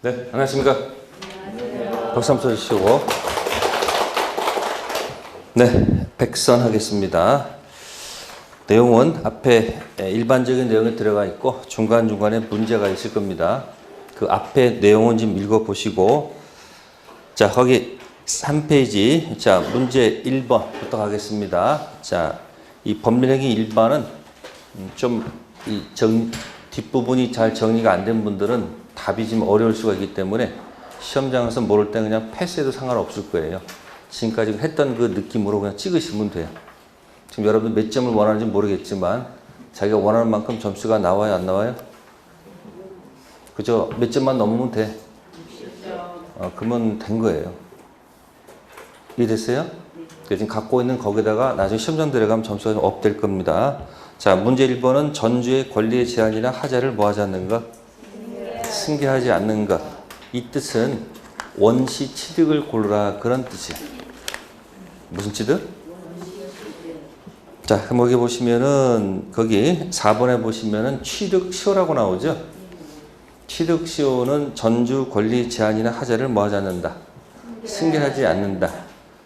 네, 안녕하십니까. 박수 한번 쳐주시고. 네, 백선하겠습니다. 내용은 앞에 일반적인 내용이 들어가 있고 중간중간에 문제가 있을 겁니다. 그 앞에 내용은 좀 읽어보시고, 자, 거기 3페이지, 자, 문제 1번부터 가겠습니다. 자, 이 법률행위 1번은 뒷부분이 잘 정리가 안 된 분들은 답이 좀 어려울 수가 있기 때문에 시험장에서 모를 때 그냥 패스해도 상관없을 거예요. 지금까지 했던 그 느낌으로 그냥 찍으시면 돼요. 지금 여러분 몇 점을 원하는지 모르겠지만 자기가 원하는 만큼 점수가 나와요, 안 나와요? 그죠? 몇 점만 넘으면 돼. 그러면 된 거예요. 이해됐어요? 지금 갖고 있는 거기다가 나중에 시험장 들어가면 점수가 좀 업될 겁니다. 자, 문제 1번은 전주의 권리의 제한이나 하자를 뭐 하지 않는 것? 승계하지 않는 것. 이 뜻은 원시 취득을 고르라, 그런 뜻이에요. 무슨 취득? 자, 여기 보시면은 거기 4번에 보시면은 취득시효라고 나오죠. 취득시효는 전주 권리 제한이나 하자를 뭐 하지 않는다? 승계하지 않는다.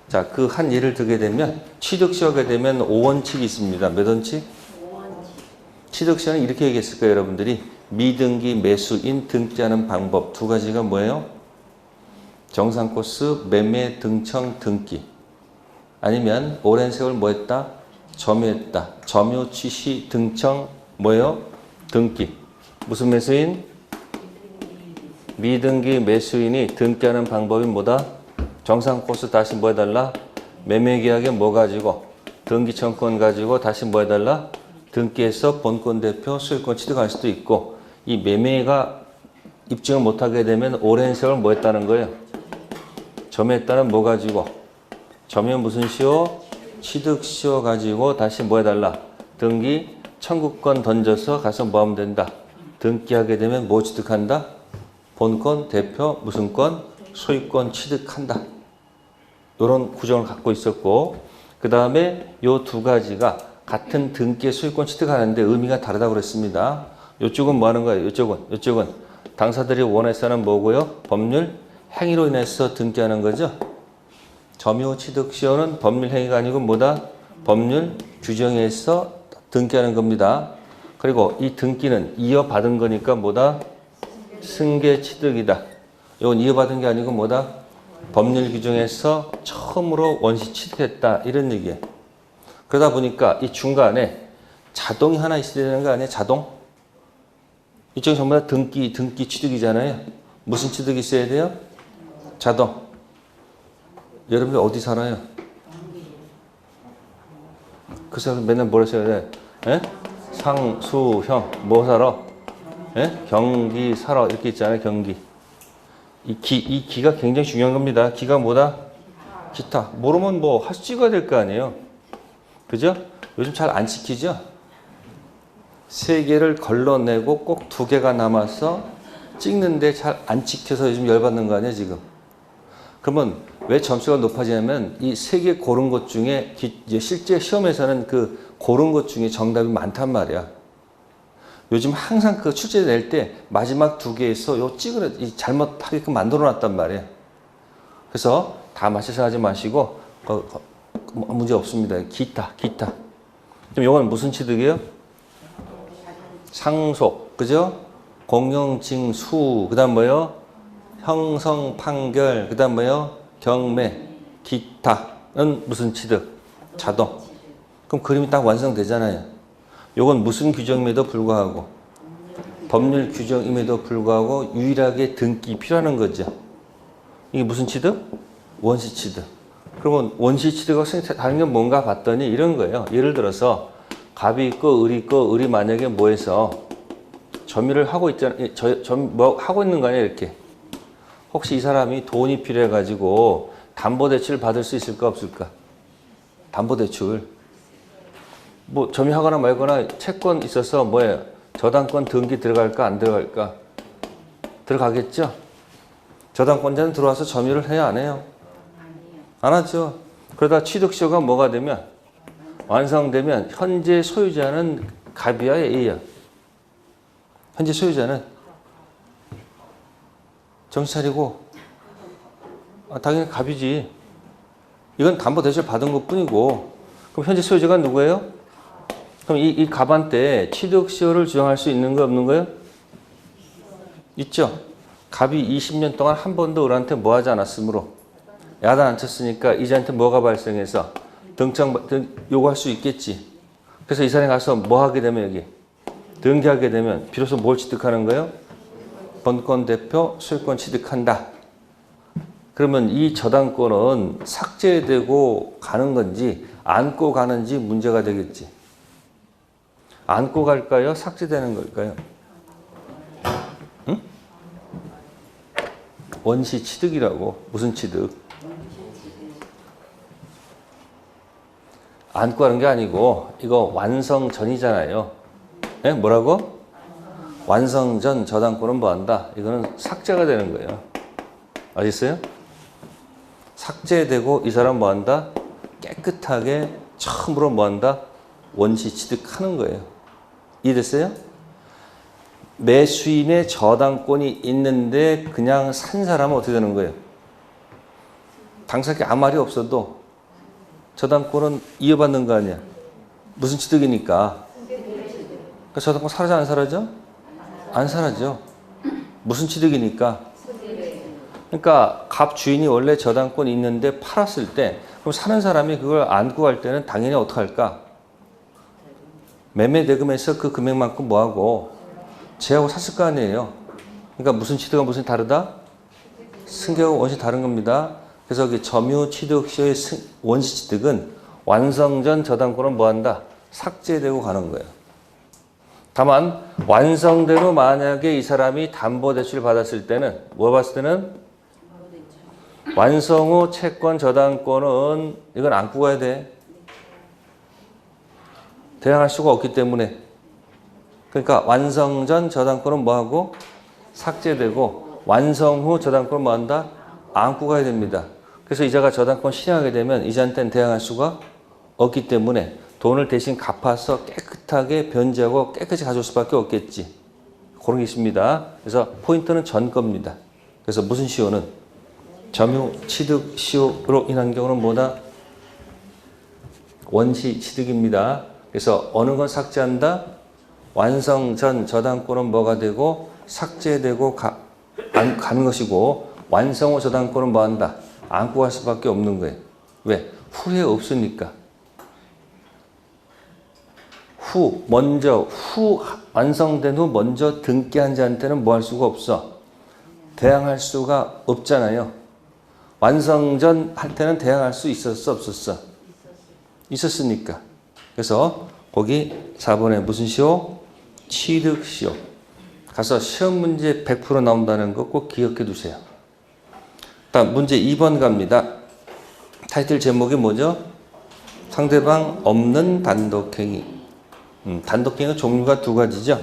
자, 그 한 예를 들게 되면 취득시효가 되면 5원칙이 있습니다. 몇 원칙? 취득시효는 이렇게 얘기했을 거예요, 여러분들이. 미등기 매수인 등기하는 방법 두 가지가 뭐예요? 정상 코스, 매매, 등청, 등기. 아니면 오랜 세월 뭐 했다? 점유했다. 점유, 취시, 등청, 뭐예요? 등기. 무슨 매수인? 미등기 매수인이 등기하는 방법이 뭐다? 정상 코스 다시 뭐 해달라? 매매계약에 뭐 가지고? 등기청권 가지고 다시 뭐 해달라? 등기해서 본권 대표 소유권 취득할 수도 있고, 이 매매가 입증을 못하게 되면 오랜 세월 뭐 했다는 거예요? 점유했다는 뭐 가지고? 점유 무슨 시효? 취득시효 가지고 다시 뭐 해달라? 등기 청구권 던져서 가서 뭐 하면 된다? 등기하게 되면 뭐 취득한다? 본권 대표 무슨 권? 소유권 취득한다. 이런 구정을 갖고 있었고, 그 다음에 요 두 가지가 같은 등기의 소유권 취득하는데 의미가 다르다고 그랬습니다. 이쪽은 뭐 하는 거예요? 이쪽은 당사들이 원해서는 뭐고요? 법률 행위로 인해서 등기하는 거죠. 점유 취득 시효는 법률 행위가 아니고 뭐다? 법률 규정에 의해서 등기하는 겁니다. 그리고 이 등기는 이어받은 거니까 뭐다? 승계 취득이다. 이건 이어받은 게 아니고 뭐다? 법률 규정에서 처음으로 원시 취득했다, 이런 얘기예요. 그러다 보니까 이 중간에 자동이 하나 있어야 되는 거 아니에요? 자동? 이쪽이 전부 다 등기 취득이잖아요. 무슨 취득이 있어야 돼요? 자동. 여러분들 어디 살아요? 그 사람 맨날 뭐라 써야 돼? 에? 상수형 뭐 살아? 에? 경기 살아, 이렇게 있잖아요. 경기. 이 기가 굉장히 중요한 겁니다. 기가 뭐다? 기타. 모르면 뭐 하수 찍어야 될 거 아니에요. 그죠? 요즘 잘 안 지키죠? 3개를 걸러내고 꼭 2개가 남아서 찍는데 잘 안 찍혀서 요즘 열받는 거 아니에요, 지금? 그러면 왜 점수가 높아지냐면 이 3개 고른 것 중에 실제 시험에서는 그 고른 것 중에 정답이 많단 말이야. 요즘 항상 그 출제 낼 때 마지막 2개에서 요 잘못하게끔 만들어 놨단 말이에요. 그래서 다 맞춰서 하지 마시고 문제 없습니다. 기타. 그럼 요건 무슨 취득이에요? 상속, 그죠? 공영징수, 그 다음 뭐요? 형성, 판결, 그 다음 뭐요? 경매, 기타는 무슨 취득? 자동. 그럼 그림이 딱 완성되잖아요. 요건 무슨 규정임에도 불구하고, 법률 규정임에도 불구하고 유일하게 등기 필요한 거죠. 이게 무슨 취득? 원시 취득. 그러면 원시 취득하고 다른 게 뭔가 봤더니 이런 거예요. 예를 들어서 갑이 있고 을이 있고, 을이 만약에 뭐해서 점유를 하고 있잖아요. 뭐 하고 있는 거 아니에요, 이렇게. 혹시 이 사람이 돈이 필요해가지고 담보대출을 받을 수 있을까, 없을까? 담보대출. 뭐 점유하거나 말거나 채권 있어서 뭐예요? 저당권 등기 들어갈까, 안 들어갈까? 들어가겠죠? 저당권자는 들어와서 점유를 해야 안 해요? 안 하죠. 그러다 취득시효가 뭐가 되면, 완성되면 현재 소유자는 갑이야, A야? 현재 소유자는 정신 차리고. 당연히 갑이지. 이건 담보대출 받은 것 뿐이고. 그럼 현재 소유자가 누구예요? 그럼 이 갑한테 취득시효를 주장할 수 있는 거 없는 거예요? 있죠. 갑이 20년 동안 한 번도 을한테 뭐 하지 않았으므로 야단 안 쳤으니까 이자한테 뭐가 발생해서 요구할 수 있겠지. 그래서 이 사람이 가서 뭐 하게 되면 여기 등기하게 되면 비로소 뭘 취득하는 거예요? 본권 대표 소유권 취득한다. 그러면 이 저당권은 삭제되고 가는 건지 안고 가는지 문제가 되겠지. 안고 갈까요? 삭제되는 걸까요? 응? 원시 취득이라고. 무슨 취득? 안고 가는 게 아니고 이거 완성 전이잖아요. 네? 뭐라고? 완성 전 저당권은 뭐 한다? 이거는 삭제가 되는 거예요. 아시겠어요? 삭제되고 이 사람 뭐 한다? 깨끗하게 처음으로 뭐 한다? 원시 취득하는 거예요. 이해됐어요? 매수인의 저당권이 있는데 그냥 산 사람은 어떻게 되는 거예요? 당사자께 아무 말이 없어도 저당권은 이어받는 거 아니야? 무슨 취득이니까? 그러니까 저당권 사라져 안 사라져? 안 사라져. 무슨 취득이니까? 그러니까 갑 주인이 원래 저당권이 있는데 팔았을 때 그럼 사는 사람이 그걸 안고 갈 때는 당연히 어떻게 할까? 매매 대금에서 그 금액만큼 뭐하고 제하고 샀을 거 아니에요. 그러니까 무슨 취득과 무슨 다르다? 승계하고 원시 다른 겁니다. 그래서 그 점유 취득시효의 원시 취득은 완성 전 저당권은 뭐한다? 삭제되고 가는 거예요. 다만 완성대로 만약에 이 사람이 담보대출 받았을 때는 뭐 봤을 때는 완성 후 채권 저당권은 이건 안고 가야 돼. 대항할 수가 없기 때문에. 그러니까 완성 전 저당권은 뭐하고? 삭제되고 완성 후 저당권은 뭐한다? 안고 가야 됩니다. 그래서 이자가 저당권 실행하게 되면 이자한테는 대항할 수가 없기 때문에 돈을 대신 갚아서 깨끗하게 변제하고 깨끗이 가져올 수밖에 없겠지. 그런 게 있습니다. 그래서 포인트는 전 겁니다. 그래서 무슨 시효는? 점유 취득 시효로 인한 경우는 뭐다? 원시 취득입니다. 그래서 어느 건 삭제한다? 완성 전 저당권은 뭐가 되고 삭제되고 가는 것이고 완성 후 저당권은 뭐 한다? 안고 갈 수밖에 없는 거예요. 왜? 후에 없으니까. 후 완성된 후 먼저 등기한 자한테는 뭐 할 수가 없어? 대항할 수가 없잖아요. 완성 전 할 때는 대항할 수 있었어, 없었어? 있었으니까. 그래서 거기 4번에 무슨 시효? 취득 시효. 가서 시험 문제 100% 나온다는 거 꼭 기억해 두세요. 다음 문제 2번 갑니다. 타이틀 제목이 뭐죠? 상대방 없는 단독행위. 단독행위가 종류가 두 가지죠.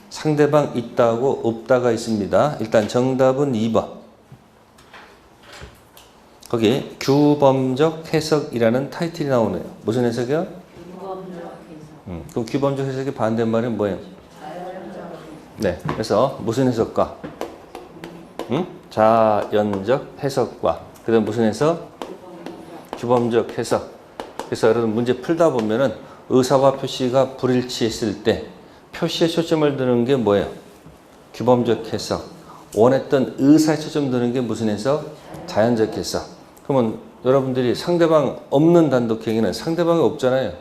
상대방 있다고 없다가 있습니다. 일단 정답은 2번. 거기 규범적 해석이라는 타이틀이 나오네요. 무슨 해석이요? 그럼 규범적 해석의 반대말은 뭐예요? 네, 그래서 무슨 해석과? 자연적 해석과. 그 다음 무슨 해석? 규범적 해석. 그래서 여러분 문제 풀다 보면은 의사와 표시가 불일치했을 때 표시에 초점을 두는 게 뭐예요? 규범적 해석. 원했던 의사에 초점 두는 게 무슨 해석? 자연적 해석. 그러면 여러분들이 상대방 없는 단독행위는 상대방이 없잖아요.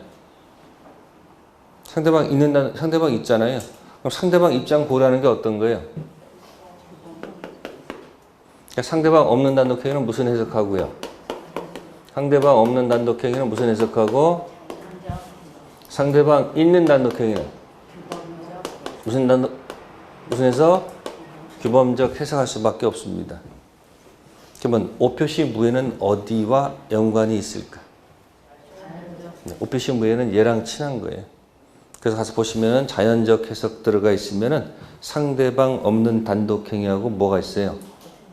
상대방 있잖아요. 그럼 상대방 입장 고려하는 게 어떤 거예요? 그러니까 상대방 없는 단독행위는 무슨 해석하고요? 상대방 없는 단독행위는 무슨 해석하고? 상대방 있는 단독행위는 무슨 해석? 규범적 해석할 수밖에 없습니다. 그러면 오표시 무예는 어디와 연관이 있을까? 오표시 무예는 얘랑 친한 거예요. 그래서 가서 보시면은 자연적 해석 들어가 있으면은 상대방 없는 단독행위하고 뭐가 있어요?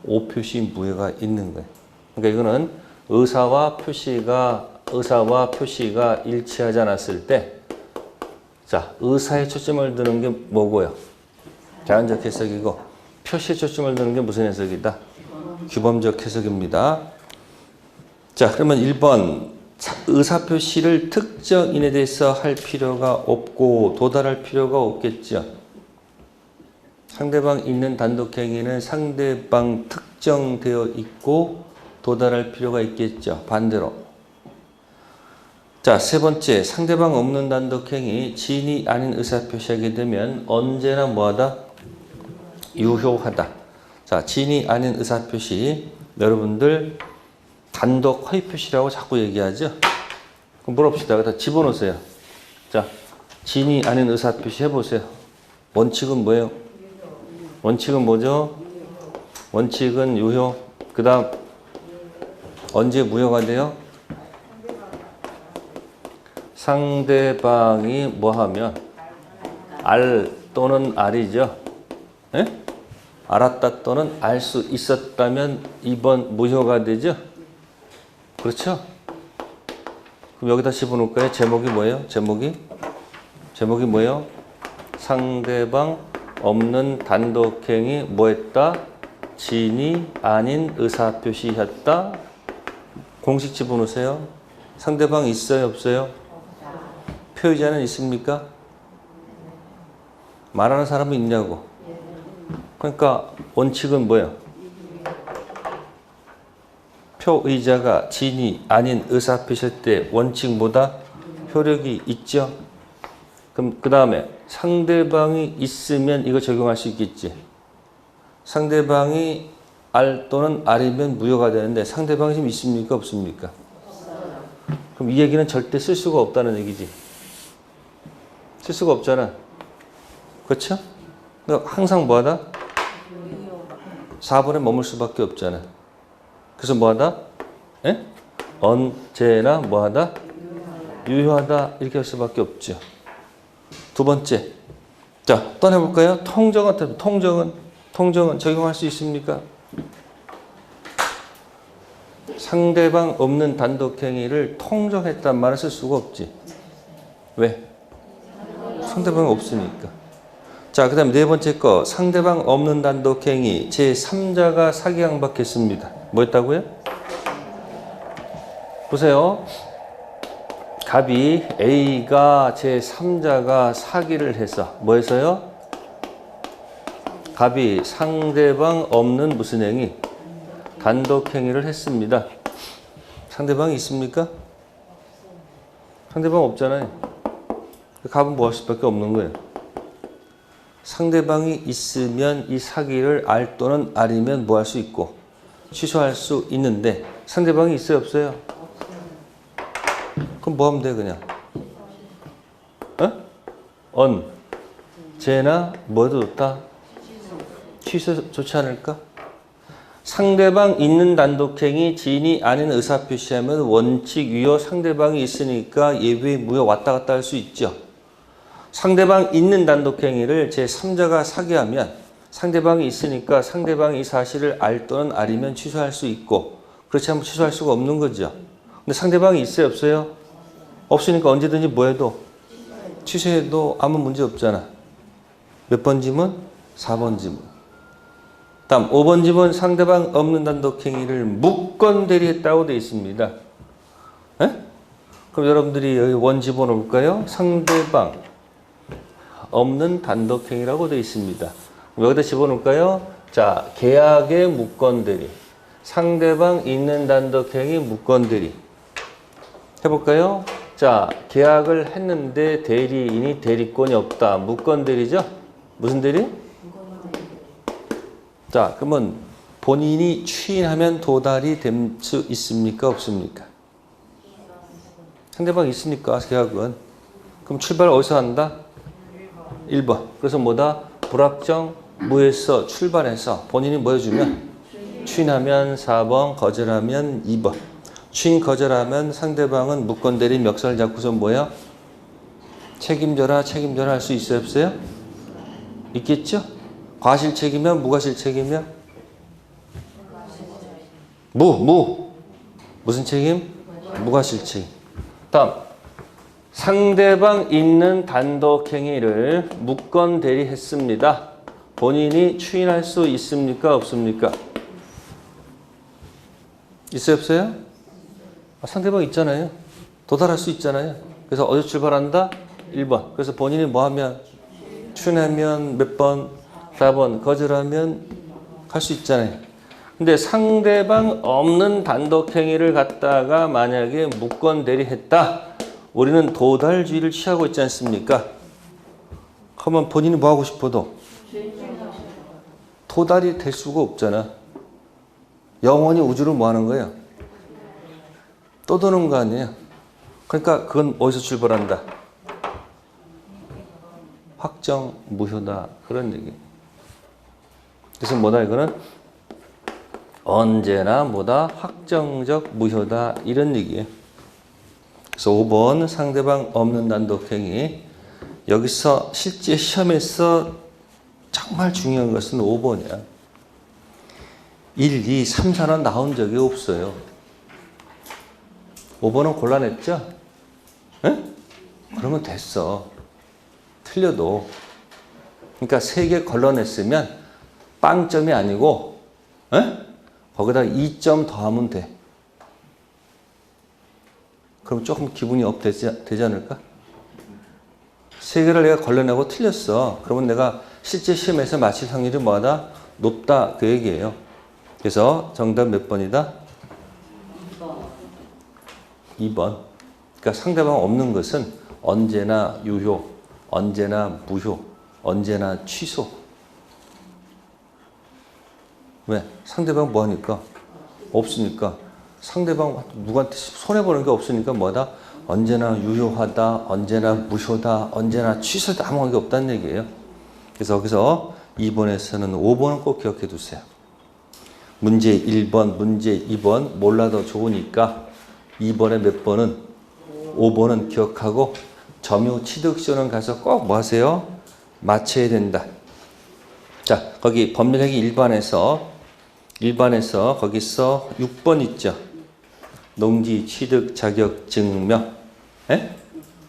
오표시 무예가 있는 거예요. 그러니까 이거는 의사와 표시가 일치하지 않았을 때, 자, 의사에 초점을 두는 게 뭐고요? 자연적 해석이고, 표시에 초점을 두는 게 무슨 해석이다? 규범적 해석입니다. 자, 그러면 1번 의사표시를 특정인에 대해서 할 필요가 없고 도달할 필요가 없겠죠. 상대방 있는 단독행위는 상대방 특정되어 있고 도달할 필요가 있겠죠. 반대로. 자, 세 번째, 상대방 없는 단독행위, 지인이 아닌 의사표시하게 되면 언제나 뭐하다? 유효하다. 자, 지인이 아닌 의사표시, 여러분들 단독 허위표시라고 자꾸 얘기하죠? 그럼 물어봅시다. 여기다 집어넣으세요. 자, 지인이 아닌 의사표시 해보세요. 원칙은 뭐예요? 원칙은 뭐죠? 원칙은 유효. 그 다음 언제 무효가 돼요? 상대방이 뭐하면 알 또는 알이죠. 예? 알았다 또는 알 수 있었다면 2번 무효가 되죠. 그렇죠? 그럼 여기다 집어넣을까요? 제목이 뭐예요? 제목이 뭐예요? 상대방 없는 단독행위 뭐했다? 지인이 아닌 의사표시했다. 공식 집어넣으세요. 상대방 있어요? 없어요? 표의자는 있습니까? 말하는 사람은 있냐고. 그러니까 원칙은 뭐예요? 표의자가 지인이 아닌 의사표시할 때 원칙보다 효력이 있죠. 그럼 그 다음에 상대방이 있으면 이거 적용할 수 있겠지. 상대방이 알 또는 알이면 무효가 되는데 상대방이 지금 있습니까? 없습니까? 그럼 이 얘기는 절대 쓸 수가 없다는 얘기지. 쓸 수가 없잖아. 그렇죠? 그러니까 항상 뭐하다? 4번에 머물 수밖에 없잖아. 그래서 뭐하다? 에? 언제나 뭐하다? 유효하다. 이렇게 할 수밖에 없죠. 두 번째. 자, 또 해볼까요? 통정은 적용할 수 있습니까? 상대방 없는 단독행위를 통정했단 말을 쓸 수가 없지. 왜? 상대방이 없으니까. 자, 그 다음 네 번째 거. 상대방 없는 단독행위 제3자가 사기강박했습니다. 뭐였다고요? 보세요. 갑이 A가 제3자가 사기를 해서 뭐 해서요? 갑이 상대방 없는 무슨 행위? 단독행위를 했습니다. 상대방이 있습니까? 상대방 없잖아요. 갑은 뭐 할 수밖에 없는 거예요. 상대방이 있으면 이 사기를 알 또는 알이면 뭐 할 수 있고 취소할 수 있는데 상대방이 있어요? 없어요? 그럼 뭐 하면 돼 그냥? 언제나 뭐도 좋다? 취소 좋지 않을까? 상대방 있는 단독행위 지인이 아닌 의사표시하면 원칙 유효 상대방이 있으니까 예외 무효 왔다 갔다 할 수 있죠. 상대방 있는 단독행위를 제3자가 사기하면 상대방이 있으니까 상대방이 이 사실을 알 또는 알이면 취소할 수 있고 그렇지 않으면 취소할 수가 없는 거죠. 근데 상대방이 있어요? 없어요? 없으니까 언제든지 뭐 해도 취소해도 아무 문제 없잖아. 몇 번 지문? 4번 지문. 다음 5번 지문 상대방 없는 단독행위를 무건 대리했다고 되어 있습니다. 에? 그럼 여러분들이 여기 원 집어넣을까요? 상대방 없는 단독행위라고 되어 있습니다. 여기다 집어넣을까요? 자, 계약의 무건 대리. 상대방 있는 단독행위 무건 대리. 해볼까요? 자, 계약을 했는데 대리인이 대리권이 없다. 무건 대리죠? 무슨 대리? 자, 그러면 본인이 추인하면 도달이 될 수 있습니까? 없습니까? 상대방이 있으니까 계약은. 그럼 출발 어디서 한다? 1번. 그래서 뭐다? 불확정 무에서 출발해서 본인이 뭐 해주면? 추인하면 4번, 거절하면 2번. 추인 거절하면 상대방은 무건 대리 멱살 잡고서 뭐야? 책임져라 할 수 있어요? 없어요? 있겠죠? 과실책이며 무과실책이며? 무슨 책임? 무과실책. 다음 상대방 있는 단독행위를 무건 대리했습니다. 본인이 추인할 수 있습니까? 없습니까? 있어요? 없어요? 상대방 있잖아요. 도달할 수 있잖아요. 그래서 어디서 출발한다? 1번. 그래서 본인이 뭐 하면? 추인하면 몇 번? 4번. 거절하면 갈 수 있잖아요. 근데 상대방 없는 단독행위를 갖다가 만약에 무건 대리했다. 우리는 도달주의를 취하고 있지 않습니까? 그러면 본인이 뭐 하고 싶어도 도달이 될 수가 없잖아. 영원히 우주를 뭐 하는 거예요? 또 도는 거 아니에요? 그러니까 그건 어디서 출발한다? 확정 무효다. 그런 얘기. 그래서 뭐다 이거는? 언제나 뭐다? 확정적 무효다. 이런 얘기예요. 그래서 5번 상대방 없는 단독행위. 여기서 실제 시험에서 정말 중요한 것은 5번이야. 1, 2, 3, 4는 나온 적이 없어요. 5번은 곤란했죠? 에? 그러면 됐어. 틀려도. 그러니까 3개 걸러냈으면 빵점이 아니고 에? 거기다 2점 더하면 돼. 그럼 조금 기분이 업 되지 않을까? 3개를 내가 걸러내고 틀렸어. 그러면 내가 실제 시험에서 맞힐 확률이 뭐하다? 높다. 그 얘기예요. 그래서 정답 몇 번이다? 2번. 그러니까 상대방 없는 것은 언제나 유효, 언제나 무효, 언제나 취소. 왜? 상대방 뭐 하니까? 없으니까. 상대방 누구한테 손해보는 게 없으니까 뭐다? 언제나 유효하다, 언제나 무효다, 언제나 취소다. 아무 관계 없다는 얘기예요. 그래서 여기서 2번에서는 5번은 꼭 기억해 두세요. 문제 1번, 문제 2번 몰라도 좋으니까 2번에 몇 번은 5번은 기억하고 점유 취득시효는 가서 꼭 뭐 하세요? 맞춰야 된다. 자, 거기 법률행위 일반에서 거기서 6번 있죠. 농지 취득 자격 증명. 에?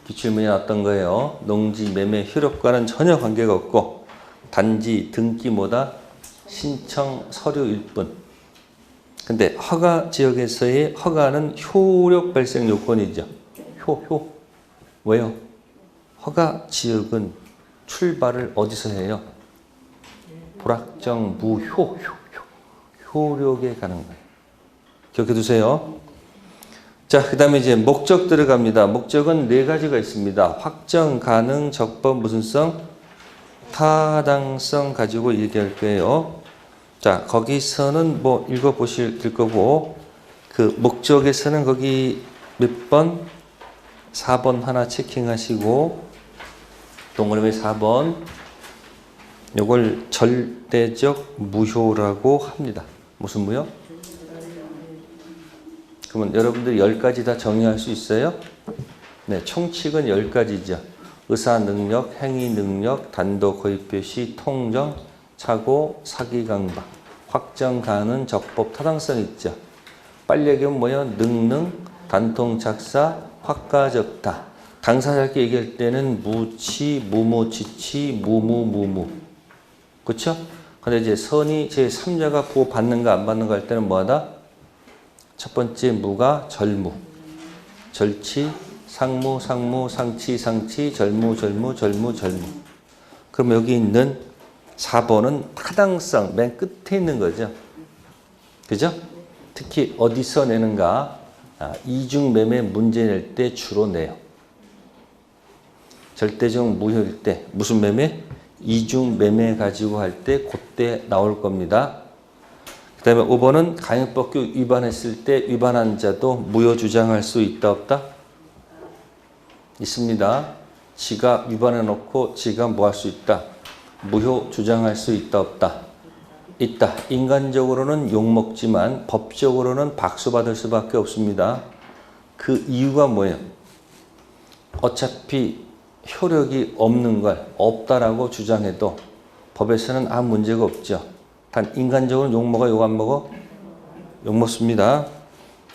기출문이 어떤 거예요? 농지 매매 효력과는 전혀 관계가 없고 단지 등기보다 신청 서류일 뿐. 근데 허가 지역에서의 허가는 효력 발생 요건이죠. 왜요? 허가 지역은 출발을 어디서 해요? 불확정 효력에 가는 거예요. 기억해 두세요. 자, 그 다음에 이제 목적 들어갑니다. 목적은 4가지가 있습니다. 확정, 가능, 적법, 무슨성, 타당성 가지고 얘기할 거예요. 자, 거기서는 뭐 읽어보실 거고, 그 목적에서는 거기 몇 번? 4번 하나 체킹하시고, 동그라미 4번. 요걸 절대적 무효라고 합니다. 무슨 무효? 그러면 여러분들이 10가지 다 정리할 수 있어요? 네, 총칙은 10가지죠. 의사 능력, 행위 능력, 단독 거의 표시, 통정, 착오, 사기 강박, 확정 가능, 적법 타당성 있죠. 빨리 얘기하면 뭐예요? 능능, 단통 작사, 확가적다. 당사자께 얘기할 때는 무치, 무무치치, 무무무무. 그렇죠? 근데 이제 선이 제3자가 보호 받는가 안 받는가 할 때는 뭐하다? 첫 번째 무가 절무, 절치, 상무, 상치, 절무. 그럼 여기 있는 4번은 타당성, 맨 끝에 있는 거죠. 그죠? 특히 어디서 내는가? 이중 매매 문제 낼 때 주로 내요. 절대적 무효일 때 무슨 매매? 이중 매매 가지고 할 때 그때 나올 겁니다. 그 다음에 5번은 강행법규 위반했을 때 위반한 자도 무효 주장할 수 있다 없다? 있습니다. 지가 위반해 놓고 지가 뭐 할 수 있다? 무효 주장할 수 있다 없다? 있다. 인간적으로는 욕먹지만 법적으로는 박수 받을 수밖에 없습니다. 그 이유가 뭐예요? 어차피 효력이 없는 걸 없다라고 주장해도 법에서는 아무 문제가 없죠. 단 인간적으로 욕먹어 욕 안 먹어? 욕먹습니다.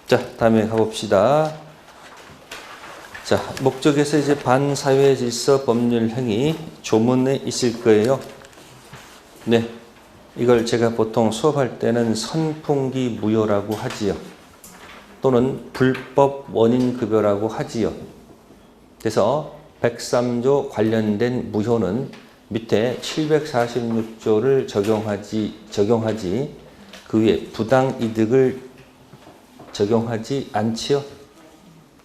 자, 다음에 가봅시다. 자, 목적에서 이제 반사회 질서 법률 행위 조문에 있을 거예요. 네, 이걸 제가 보통 수업할 때는 선풍기 무효라고 하지요. 또는 불법 원인급여라고 하지요. 그래서 103조 관련된 무효는 밑에 746조를 적용하지 그 위에 부당이득을 적용하지 않지요.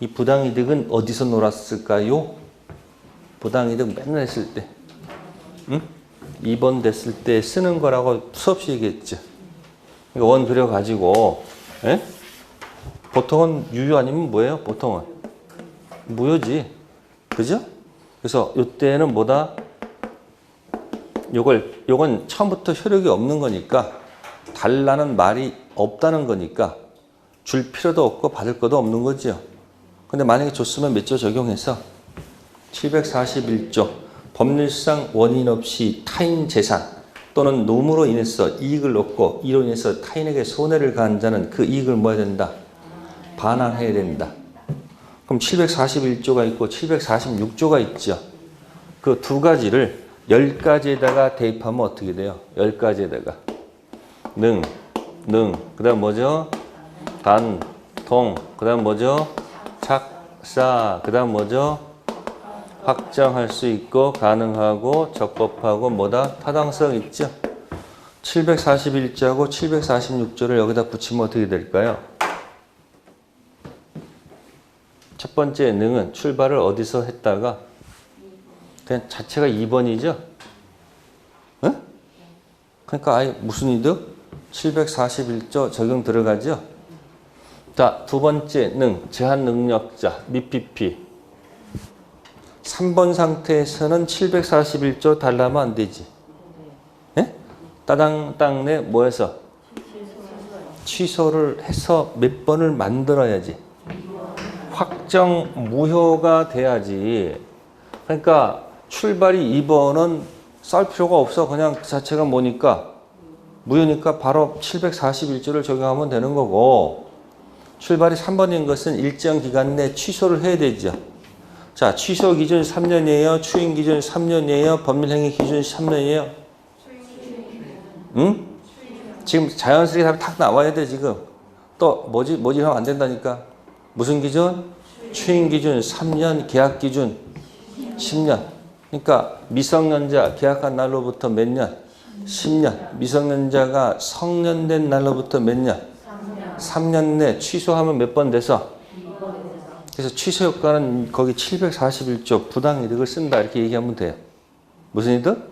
이 부당이득은 어디서 놀았을까요? 부당이득 맨날 했을 때, 응? 2번 됐을 때 쓰는 거라고 수없이 얘기했죠. 그러니까 원 그려가지고, 에? 보통은 유효 아니면 뭐예요? 보통은 무효지, 그죠? 그래서 이때는 뭐다? 요건 처음부터 효력이 없는 거니까 달라는 말이 없다는 거니까 줄 필요도 없고 받을 것도 없는 거죠. 근데 만약에 줬으면 몇 조 적용해서 741조 법률상 원인 없이 타인 재산 또는 노무로 인해서 이익을 얻고 이로 인해서 타인에게 손해를 가한 자는 그 이익을 뭐 해야 된다? 반환해야 된다. 그럼 741조가 있고 746조가 있죠. 그 두 가지를 10가지에다가 대입하면 어떻게 돼요? 10가지에다가 능, 그 다음 뭐죠? 단, 통, 그 다음 뭐죠? 착사, 그 다음 뭐죠? 확정할 수 있고 가능하고 적법하고 뭐다? 타당성 있죠? 741조하고 746조를 여기다 붙이면 어떻게 될까요? 첫 번째 능은 출발을 어디서 했다가 그냥 자체가 2번이죠? 응? 그러니까 아예 무슨 이득? 741조 적용 들어가죠? 자, 두 번째 능, 제한 능력자, 미피피. 3번 상태에서는 741조 달라면 안 되지. 예? 따당 땅내 뭐해서? 취소를 해서 몇 번을 만들어야지. 확정 무효가 돼야지. 그러니까 출발이 2번은 쌀 필요가 없어. 그냥 그 자체가 뭐니까 무효니까 바로 741조를 적용하면 되는 거고 출발이 3번인 것은 일정 기간 내 취소를 해야 되죠. 자, 취소 기준 3년이에요. 추인 기준 3년이에요. 법률행위 기준 3년이에요. 응? 지금 자연스럽게 답이 탁 나와야 돼 지금. 또 뭐지 하면 안 된다니까. 무슨 기준? 추인 기준 3년, 계약 기준 10년. 그러니까 미성년자 계약한 날로부터 몇 년? 10년. 미성년자가 성년된 날로부터 몇 년? 3년 내 취소하면 몇 번 돼서? 그래서 취소 효과는 거기 741조 부당이득을 쓴다 이렇게 얘기하면 돼요. 무슨 이득?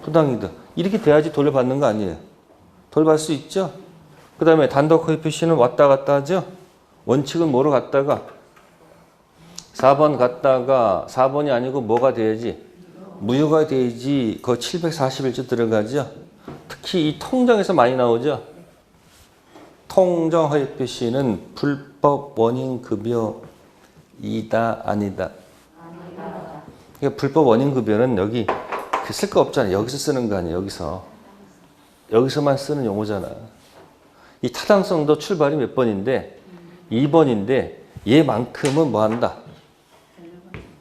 부당이득. 이렇게 돼야지 돌려받는 거 아니에요. 돌려받을 수 있죠? 그 다음에 단독 코에피시언트는 왔다 갔다 하죠? 원칙은 뭐로 갔다가 4번 갔다가 4번이 아니고 뭐가 돼야지? 무효가 돼야지 그 741조 들어가죠? 특히 이 통정에서 많이 나오죠? 통정 허위 표시는 불법 원인 급여이다 아니다. 그러니까 불법 원인 급여는 여기 쓸 거 없잖아요. 여기서 쓰는 거 아니에요. 여기서만 쓰는 용어잖아. 이 타당성도 출발이 몇 번인데 2번인데 얘만큼은 뭐 한다?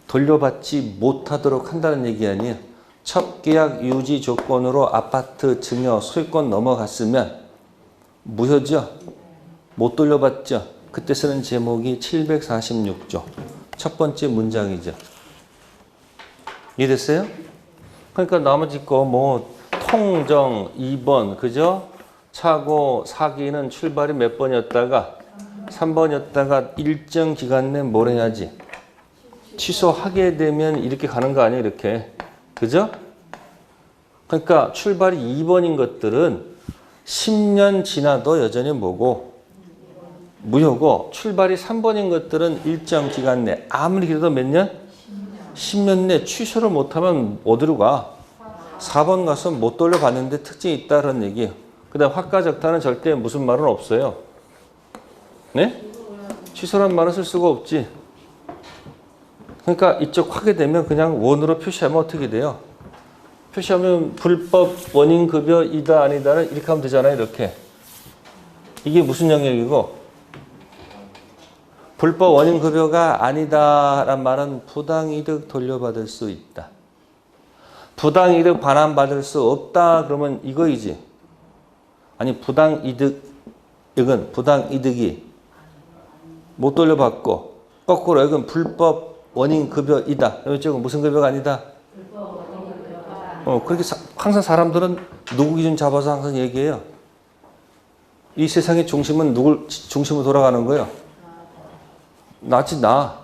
돌려받지 못하도록 한다는 얘기 아니에요. 첫 계약 유지 조건으로 아파트 증여 소유권 넘어갔으면 무효죠? 못 돌려받죠? 그때 쓰는 제목이 746조. 첫 번째 문장이죠. 이해됐어요? 그러니까 나머지 거 뭐 통정 2번, 그죠? 차고 사기는 출발이 몇 번이었다가 3번이었다가 일정 기간 내 뭘 해야지? 취소하게 되면 이렇게 가는 거 아니에요? 이렇게. 그죠? 그러니까 출발이 2번인 것들은 10년 지나도 여전히 뭐고? 무효고 출발이 3번인 것들은 일정 기간 내 아무리 길어도 몇 년? 10년 내 취소를 못하면 어디로 가? 4번 가서 못 돌려받는데 특징이 있다는 얘기예요. 그 다음 확가적다는 절대 무슨 말은 없어요. 네? 취소란 말은 쓸 수가 없지. 그러니까 이쪽 하게 되면 그냥 원으로 표시하면 어떻게 돼요? 표시하면 불법 원인 급여이다 아니다는 이렇게 하면 되잖아요. 이렇게. 이게 무슨 영역이고 불법 원인 급여가 아니다란 말은 부당이득 돌려받을 수 있다. 부당이득 반환받을 수 없다 그러면 이거이지. 아니 부당이득은 부당이득이 못 돌려받고 거꾸로 이건 불법 원인급여이다. 이쪽은 무슨 급여가 아니다? 그렇게 항상 사람들은 누구 기준 잡아서 항상 얘기해요. 이 세상의 중심은 누굴 중심으로 돌아가는 거예요? 나지 나.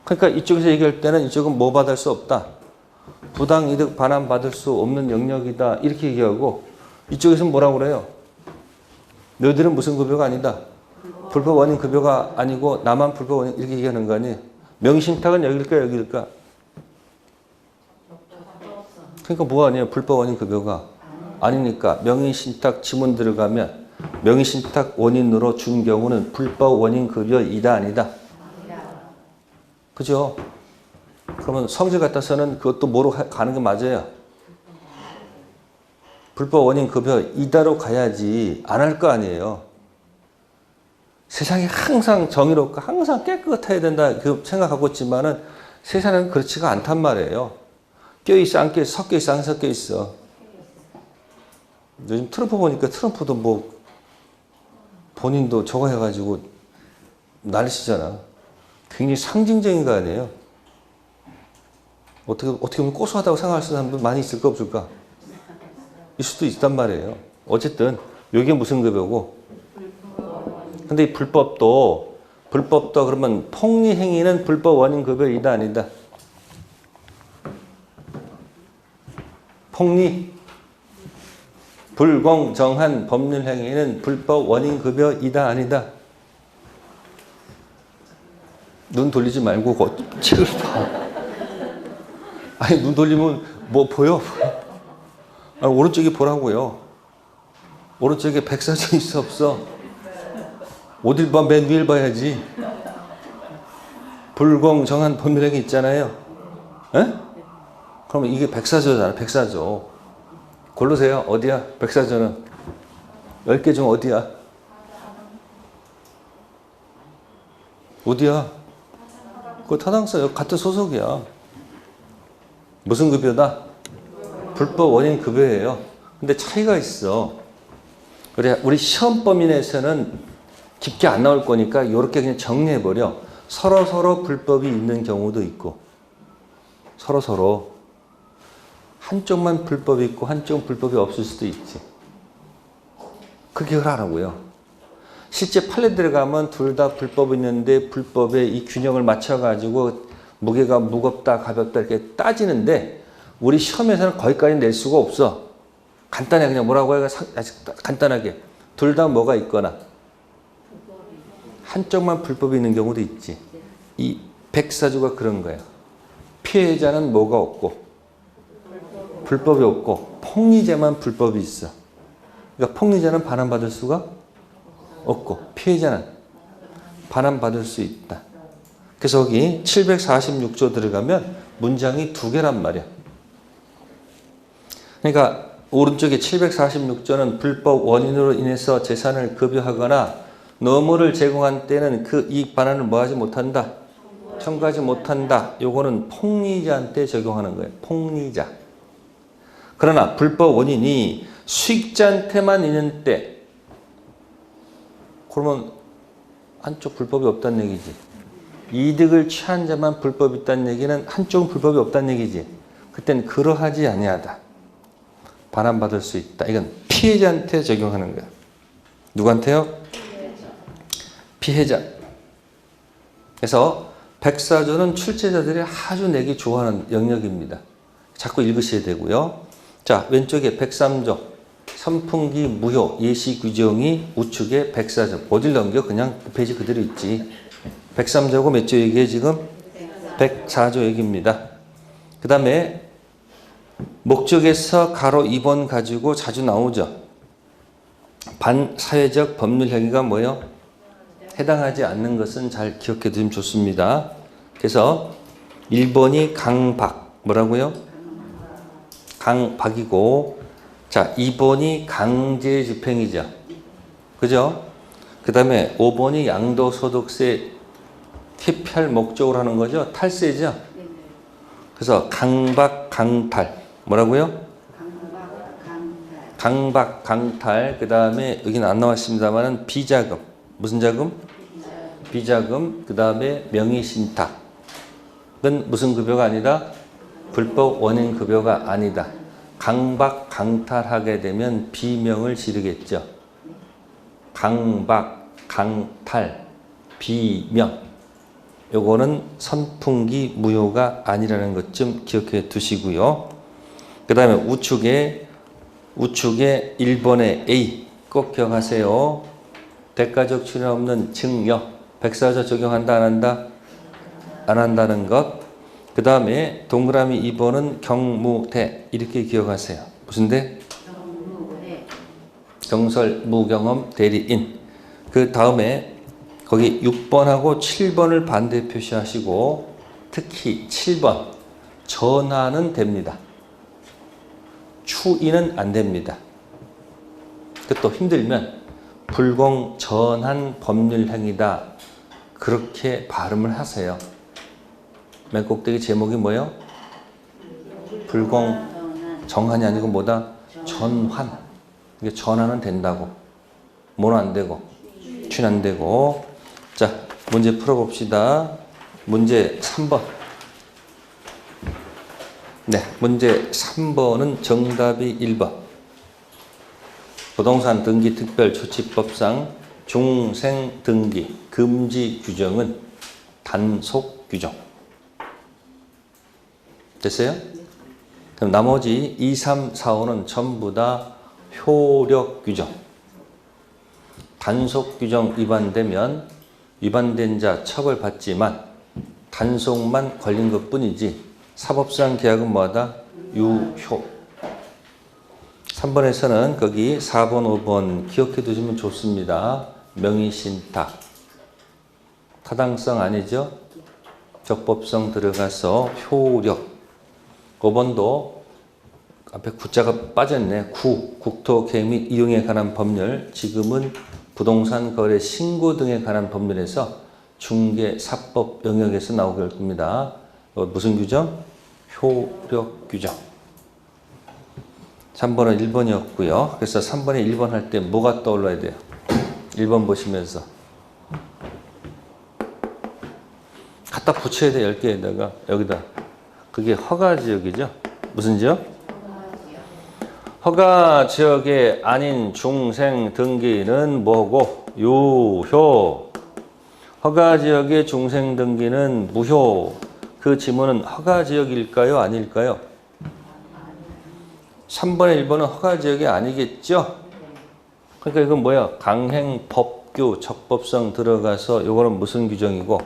그러니까 이쪽에서 얘기할 때는 이쪽은 뭐 받을 수 없다. 부당이득 반환받을 수 없는 영역이다. 이렇게 얘기하고 이쪽에서는 뭐라고 그래요? 너희들은 무슨 급여가 아니다. 불법 원인 급여가 아니고 나만 불법 원인 이렇게 얘기하는 거 아니에요? 명의신탁은 여기일까 여기일까? 그러니까 뭐 아니에요? 불법 원인 급여가 아니니까 명의신탁 지문 들어가면 명의신탁 원인으로 준 경우는 불법 원인 급여이다 아니다? 그죠? 그러면 성질 같아서는 그것도 뭐로 가는 게 맞아요? 불법 원인 급여 이다로 가야지 안 할 거 아니에요. 세상이 항상 정의롭고 항상 깨끗해야 된다 그 생각하고 있지만은 세상은 그렇지가 않단 말이에요. 껴있어 안 껴있어 섞여있어 안 섞여있어. 요즘 트럼프 보니까 트럼프도 뭐 본인도 저거 해가지고 난리치잖아. 굉장히 상징적인 거 아니에요? 어떻게 보면 고소하다고 생각할 수 있는 사람도 많이 있을까 없을까? 있을 수도 있단 말이에요. 어쨌든 이게 무슨 급여고? 근데 이 불법도 그러면 폭리 행위는 불법 원인 급여이다 아니다? 폭리 불공정한 법률 행위는 불법 원인 급여이다 아니다? 눈 돌리지 말고 책을 봐. 아니 눈 돌리면 뭐 보여? 아니, 오른쪽에 보라고요. 오른쪽에 백사전 있어 없어? 어딜 봐? 맨 위를 봐야지. 불공정한 법률행위 있잖아요. 에? 그러면 이게 백사조잖아. 백사조. 고르세요. 어디야? 백사조는 10개 중 어디야? 어디야? 그거 타당성 같은 소속이야. 무슨 급여다? 불법 원인 급여예요. 근데 차이가 있어. 그래 우리 시험 범위 내에서는 깊게 안 나올 거니까 이렇게 그냥 정리해버려. 서로 불법이 있는 경우도 있고 서로 한쪽만 불법이 있고 한쪽은 불법이 없을 수도 있지. 그렇게 하라고요. 실제 판례 들어가면 둘 다 불법이 있는데 불법의 이 균형을 맞춰가지고 무게가 무겁다 가볍다 이렇게 따지는데 우리 시험에서는 거기까지 낼 수가 없어. 간단하게 그냥 뭐라고 해야 간단하게 둘 다 뭐가 있거나 한쪽만 불법이 있는 경우도 있지. 이 백사조가 그런 거야. 피해자는 뭐가 없고 불법이 없고 폭리자만 불법이 있어. 그러니까 폭리자는 반환받을 수가 없고 피해자는 반환받을 수 있다. 그래서 여기 746조 들어가면 문장이 두 개란 말이야. 그러니까 오른쪽에 746조는 불법 원인으로 인해서 재산을 급여하거나 뇌물을 제공한 때는 그 이익 반환을 뭐하지 못한다? 청구하지 못한다. 요거는 폭리자한테 적용하는 거예요. 폭리자. 그러나 불법 원인이 수익자한테만 있는 때 그러면 한쪽 불법이 없다는 얘기지. 이득을 취한 자만 불법이 있다는 얘기는 한쪽은 불법이 없다는 얘기지. 그때는 그러하지 아니하다. 반환받을 수 있다. 이건 피해자한테 적용하는 거야. 누구한테요? 피해자. 그래서 백사조는 출제자들이 아주 내기 좋아하는 영역입니다. 자꾸 읽으셔야 되고요. 자, 왼쪽에 103조 선풍기 무효 예시 규정이 우측에 백사조. 어딜 넘겨? 그냥 페이지 그대로 있지. 103조고 몇 조 얘기해 지금? 104조 얘기입니다. 그 다음에 목적에서 가로 2번 가지고 자주 나오죠. 반사회적 법률 행위가 뭐예요? 해당하지 않는 것은 잘 기억해 두시면 좋습니다. 그래서 1번이 강박. 뭐라고요? 강박이고, 자, 2번이 강제집행이죠. 그죠? 그 다음에 5번이 양도소득세 회피할 목적으로 하는 거죠. 탈세죠. 그래서 강박, 강탈. 뭐라고요? 강박, 강탈. 그 다음에 여기는 안 나왔습니다만은 비자금. 무슨 자금? 비자금. 그 다음에 명의신탁. 은 무슨 급여가 아니다? 불법 원인 급여가 아니다. 강박, 강탈하게 되면 비명을 지르겠죠. 강박, 강탈, 비명. 요거는 선풍기 무효가 아니라는 것 좀 기억해 두시고요. 그 다음에 우측에 1번의 A 꼭 기억하세요. 대가적 출연 없는 증여. 백사조 적용한다 안 한다? 안 한다는 것. 그 다음에 동그라미 2번은 경무대 이렇게 기억하세요. 무슨 대? 경설 무경험 대리인. 그 다음에 거기 6번하고 7번을 반대 표시하시고 특히 7번 전환은 됩니다. 추인은 안 됩니다. 또 힘들면 불공전환 법률행위다 그렇게 발음을 하세요. 맨 꼭대기 제목이 뭐예요? 불공정환이 아니고 뭐다? 전환. 이게 전환은 된다고. 뭐는 안 되고 추인 안 되고. 자, 문제 풀어봅시다. 문제 3번. 네, 문제 3번은 정답이 1번. 부동산 등기특별조치법상 중생등기 금지 규정은 단속 규정. 됐어요? 그럼 나머지 2, 3, 4, 5는 전부 다 효력 규정. 단속 규정 위반되면 위반된 자 처벌받지만 단속만 걸린 것 뿐이지 사법상 계약은 뭐하다? 유효. 3번에서는 거기 4번, 5번 기억해 두시면 좋습니다. 명의신탁. 타당성 아니죠? 적법성 들어가서 효력. 5번도 앞에 구자가 빠졌네. 국토 계획 및 이용에 관한 법률. 지금은 부동산 거래 신고 등에 관한 법률에서 중개 사법 영역에서 나오게 될 겁니다. 무슨 규정? 효력 규정. 3번은 1번이었고요. 그래서 3번에 1번 할 때 뭐가 떠올라야 돼요? 1번 보시면서 갖다 붙여야 돼. 10개에다가 여기다. 그게 허가지역이죠. 무슨 지역? 허가지역이 아닌 중생 등기는 뭐고? 유효. 허가지역의 중생 등기는 무효. 그 지문은 허가지역일까요? 아닐까요? 3번에 1번은 허가지역이 아니겠죠? 그러니까 이건 뭐야? 강행법규 적법성 들어가서 이거는 무슨 규정이고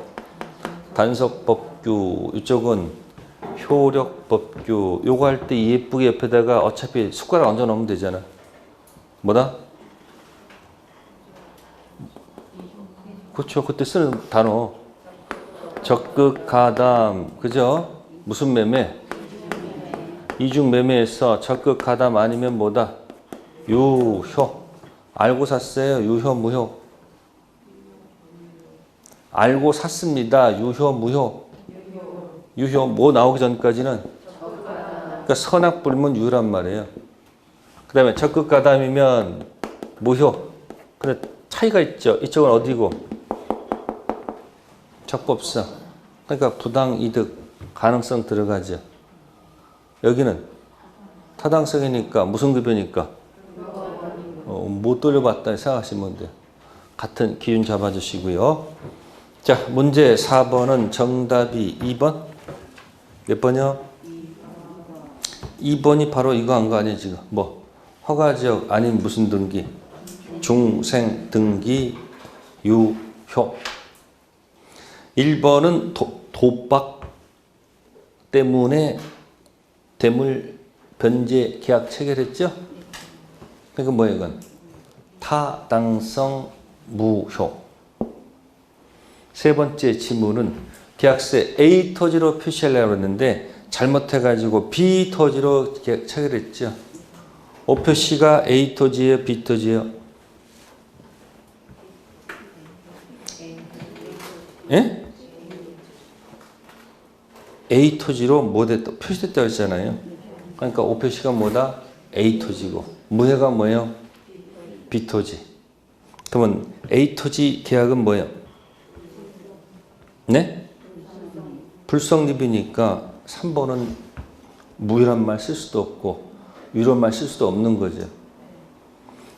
단속법규 이쪽은 효력법규. 요거 할 때 예쁘게 옆에다가 어차피 숟가락 얹어 놓으면 되잖아. 뭐다? 그렇죠. 그때 쓰는 단어 적극 가담. 그죠? 무슨 매매? 이중 매매에서 적극 가담 아니면 뭐다? 유효. 알고 샀어요? 유효 무효? 알고 샀습니다. 유효 무효? 유효. 뭐 나오기 전까지는 그러니까 선악 불문 유효란 말이에요. 그 다음에 적극 가담이면 무효. 근데 차이가 있죠. 이쪽은 어디고? 적법성. 그러니까 부당 이득 가능성 들어가죠. 여기는 타당성이니까 무슨 급여니까 못 돌려봤다 생각하시면 돼요. 같은 기준 잡아주시고요. 자, 문제 4번은 정답이 2번. 몇 번이요? 2번이 바로 이거 한 거 아니에요 지금? 뭐 허가지역 아닌 무슨 등기? 중생 등기 유효. 1번은 도박 때문에 대물 변제 계약 체결했죠? 그러니까 뭐예요 이건? 타당성 무효. 세 번째 지문은 계약서에 A 토지로 표시하려고 했는데 잘못해가지고 B 토지로 체결했죠. 오표시가 A 토지예요? B 토지예요? 예? A 토지로 뭐 됐다? 표시됐다고 했잖아요. 그러니까 O 표시가 뭐다? A 토지고 무효가 뭐예요? B 토지. 그러면 A 토지 계약은 뭐예요? 네? 불성립이니까 3번은 무효란 말 쓸 수도 없고 유효란 말 쓸 수도 없는 거죠.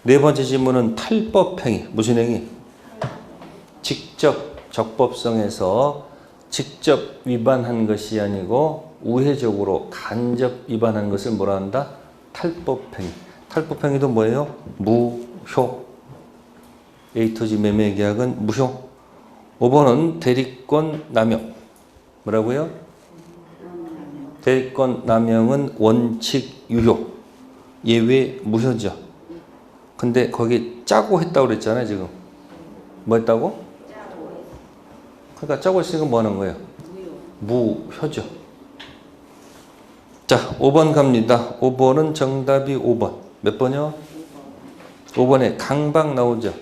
네 번째 질문은 탈법행위. 무슨 행위? 직접 적법성에서 직접 위반한 것이 아니고 우회적으로 간접 위반한 것을 뭐라 한다? 탈법행위. 탈법행위도 뭐예요? 무효. A토지 매매 계약은 무효. 5번은 대리권 남용. 뭐라고요? 대리권 남용은 원칙 유효. 예외 무효죠. 근데 거기 짜고 했다고 그랬잖아요, 지금. 뭐 했다고? 그러니까 짜고 있으니까 뭐 하는 거예요? 무효죠. 자, 5번 갑니다. 5번은 정답이 5번. 몇 번이요? 5번에 강박 나오죠.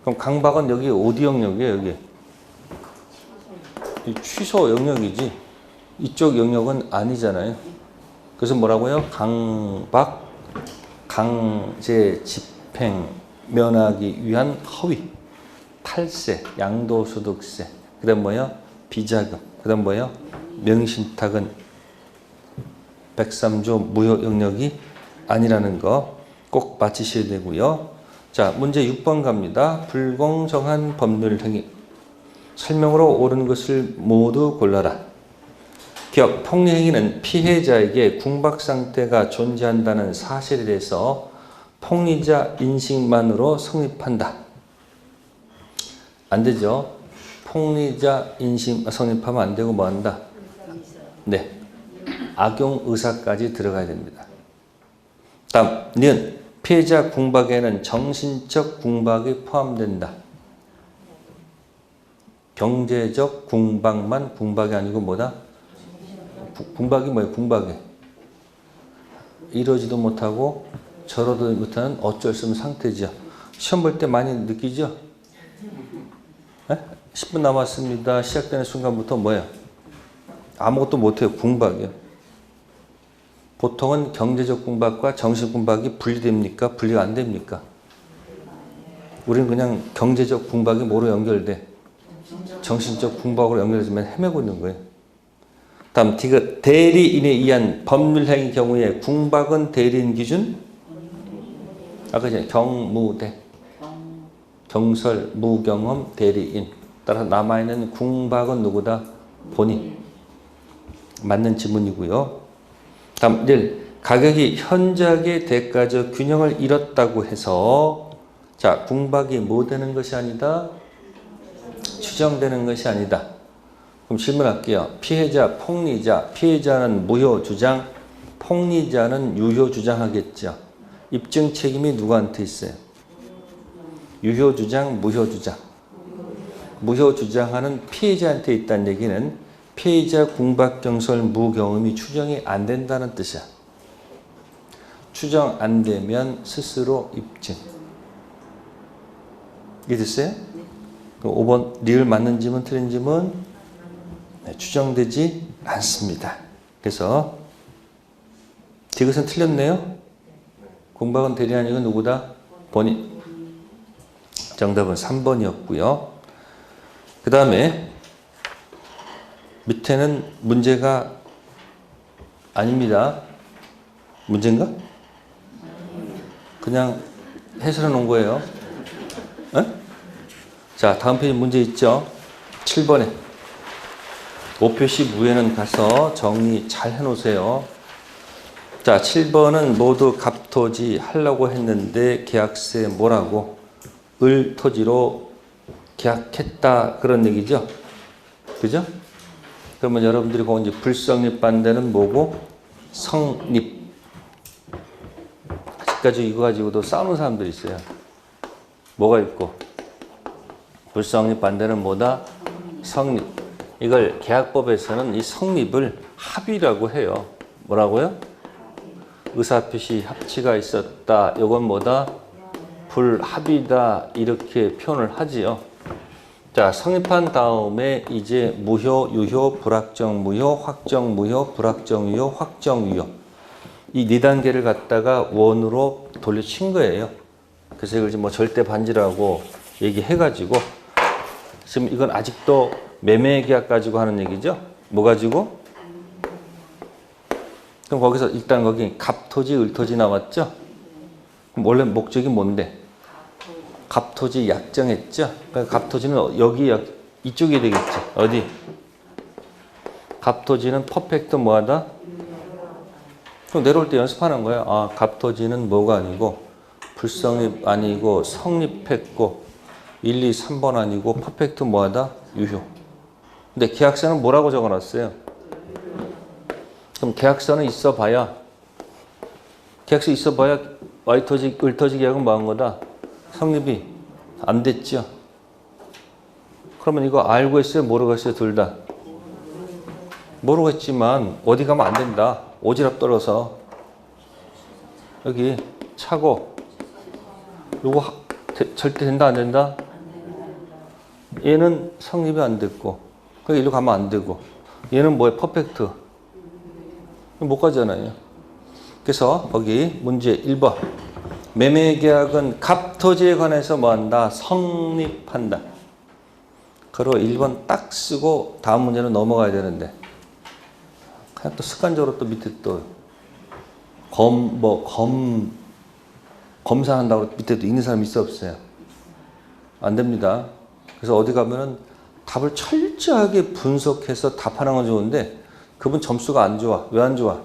그럼 강박은 여기 어디 영역이에요, 여기? 이 취소 영역이지. 이쪽 영역은 아니잖아요. 그래서 뭐라고요? 강박, 강제 집행, 면하기 위한 허위, 탈세, 양도소득세, 그 다음 뭐요? 비자금, 그 다음 뭐요? 명의신탁은 103조 무효 영역이 아니라는 거 꼭 맞히셔야 되고요. 자, 문제 6번 갑니다. 불공정한 법률 행위. 설명으로 옳은 것을 모두 골라라. 기억, 폭리행위는 피해자에게 궁박 상태가 존재한다는 사실에 대해서 폭리자 인식만으로 성립한다. 안 되죠. 폭리자 인식 성립하면 안 되고 뭐 한다? 네. 악용 의사까지 들어가야 됩니다. 다음, 니은 피해자 궁박에는 정신적 궁박이 포함된다. 경제적 궁박만 궁박이 아니고 뭐다? 궁박이 뭐예요? 궁박이. 이러지도 못하고 저러도 못하는 어쩔 수 없는 상태죠. 시험 볼 때 많이 느끼죠? 네? 10분 남았습니다. 시작되는 순간부터 뭐예요? 아무것도 못해요. 궁박이요. 보통은 경제적 궁박과 정신 궁박이 분리됩니까? 분리가 안 됩니까? 우리는 그냥 경제적 궁박이 뭐로 연결돼? 정신적 궁박으로 연결되면 헤매고 있는 거예요. 다음 디귿, 대리인에 의한 법률행위 경우에 궁박은 대리인 기준? 아까 전에 경무대, 경설, 무경험, 대리인. 따라서 남아있는 궁박은 누구다? 본인. 맞는 지문이고요. 다음 1. 가격이 현저하게 대가적 균형을 잃었다고 해서 자, 궁박이 뭐 되는 것이 아니다? 추정되는 것이 아니다. 그럼 질문할게요. 피해자, 폭리자, 피해자는 무효 주장, 폭리자는 유효 주장하겠죠. 입증 책임이 누구한테 있어요? 유효 주장, 무효 주장. 무효 주장하는 피해자한테 있다는 얘기는 피해자 궁박 경설 무경험이 추정이 안 된다는 뜻이야. 추정 안 되면 스스로 입증. 이해됐어요? 5번 리을 맞는 지문 틀린 지문 네, 추정되지 않습니다. 그래서 디귿은 틀렸네요. 궁박은 대리 아니고 누구다? 본인. 정답은 3번이었고요. 그 다음에 밑에는 문제가 아닙니다. 문제인가? 그냥 해설해 놓은 거예요. 에? 자, 다음 페이지 문제 있죠? 7번에 5표시 무에는 가서 정리 잘 해놓으세요. 자, 7번은 모두 갑토지 하려고 했는데 계약서에 뭐라고? 을토지로 계약했다 그런 얘기죠? 그죠? 그러면 여러분들이 보고 이제 불성립 반대는 뭐고? 성립. 아직까지 이거 가지고도 싸우는 사람들이 있어요. 뭐가 있고? 불성립 반대는 뭐다? 성립. 이걸 계약법에서는 이 성립을 합의라고 해요. 뭐라고요? 의사표시 합치가 있었다. 이건 뭐다? 불합의다. 이렇게 표현을 하지요. 자, 성립한 다음에 이제 무효, 유효, 불확정 무효, 확정 무효, 불확정 유효, 확정 유효. 이 네 단계를 갖다가 원으로 돌려친 거예요. 그래서 이걸 지금 뭐 절대 반지라고 얘기해가지고 지금 이건 아직도 매매 계약 가지고 하는 얘기죠. 뭐 가지고? 그럼 거기서 일단 거기 갑토지, 을토지 나왔죠. 그럼 원래 목적이 뭔데? 갑토지 약정했죠. 그러니까 갑토지는 여기 이쪽이 되겠지. 어디? 갑토지는 퍼펙트 뭐하다? 그럼 내려올 때 연습하는 거야. 아, 갑토지는 뭐가 아니고 불성립 아니고 성립했고 1, 2, 3번 아니고 퍼펙트 뭐하다? 유효. 근데 계약서는 뭐라고 적어놨어요? 그럼 계약서는 있어봐야 계약서 있어봐야 Y토지, 을토지 계약은 뭐한 거다? 성립이 안 됐죠. 그러면 이거 알고 있어요? 모르고 있어요? 둘 다? 모르고 있지만 어디 가면 안 된다. 오지랖 떨어서 여기 차고 요거 절대 된다 안 된다? 얘는 성립이 안 됐고 그러니까 일로 가면 안 되고 얘는 뭐예요? 퍼펙트 못 가잖아요. 그래서 거기 문제 1번 매매계약은 갑토지에 관해서 뭐한다? 성립한다. 그리고 1번 딱 쓰고 다음 문제로 넘어가야 되는데 그냥 또 습관적으로 또 밑에 또 검사한다고 밑에 또 있는 사람이 있어 없어요? 안 됩니다. 그래서 어디 가면은 답을 철저하게 분석해서 답하는 건 좋은데 그분 점수가 안 좋아. 왜 안 좋아?